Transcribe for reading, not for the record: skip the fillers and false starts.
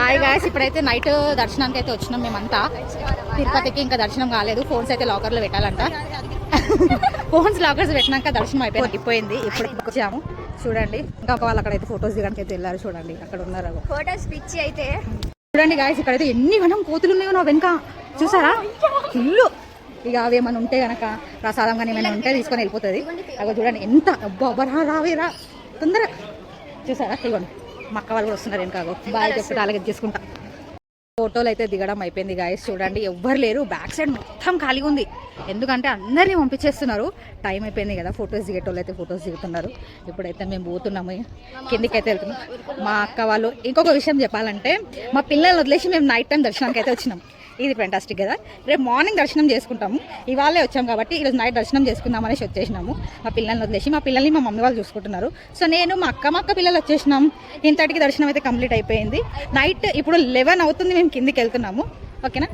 Hi guys, ఇప్పుడైతే night దర్శనానికి అయితే వచ్చినాం మేమంతా. తిరుపతికి ఇంకా దర్శనం కాలేదు. ఫోన్స్ అయితే లాకర్లో పెట్టాలంట. ఫోన్స్ లాకర్స్ పెట్టినాక దర్శనం అయిపోయింది. ఇప్పుడు వచ్చాము చూడండి. ఇంకా వాళ్ళు అక్కడైతే ఫొటోస్ దిగడానికి అయితే వెళ్ళారు. చూడండి అక్కడ ఉన్నారు ఫొటోస్ పిచ్చి అయితే. చూడండి గాయస్, ఇక్కడైతే ఎన్ని గణం కోతులు ఉన్నాయో నా వెనక చూసారా. ఇల్లు ఇక అవి ఏమైనా ఉంటే కనుక ప్రసాదం కానీ ఏమైనా ఉంటే తీసుకొని వెళ్ళిపోతుంది. అక్కడ చూడండి ఎంత అబ్బా రావేరా తొందరగా చూసారా. ఇవ్వండి మా అక్క వాళ్ళు కూడా వస్తున్నారు. ఏం కాదు బాగా చెప్తే అలాగే చేసుకుంటా. ఫోటోలు అయితే దిగడం అయిపోయింది గాయస్. చూడండి ఎవ్వరు లేరు. బ్యాక్ సైడ్ మొత్తం ఖాళీగా ఉంది. ఎందుకంటే అందరినీ పంపించేస్తున్నారు. టైం అయిపోయింది కదా. ఫొటోస్ దిగేటోళ్ళు అయితే ఫొటోస్ దిగుతున్నారు. ఇప్పుడైతే మేము పోతున్నాము, కిందికి అయితే వెళ్తున్నాం. మా అక్క వాళ్ళు ఇంకొక విషయం చెప్పాలంటే, మా పిల్లల్ని వదిలేసి మేము నైట్ టైం దర్శనానికి అయితే వచ్చినాం. ఇది ఫెంటాస్టిక్ కదా. రేపు మార్నింగ్ దర్శనం చేసుకుంటాము. ఇవాళే వచ్చాం కాబట్టి ఈరోజు నైట్ దర్శనం చేసుకుందాం అనేసి వచ్చేసినాము. మా పిల్లల్ని వదిలేసి మా పిల్లల్ని మా మమ్మీ వాళ్ళు చూసుకుంటున్నారు. సో నేను మా అక్క పిల్లలు వచ్చేసినాం. ఇంతటికి దర్శనం అయితే కంప్లీట్ అయిపోయింది. నైట్ ఇప్పుడు 11 అవుతుంది. మేము కిందికి వెళ్తున్నాము. ఓకేనా.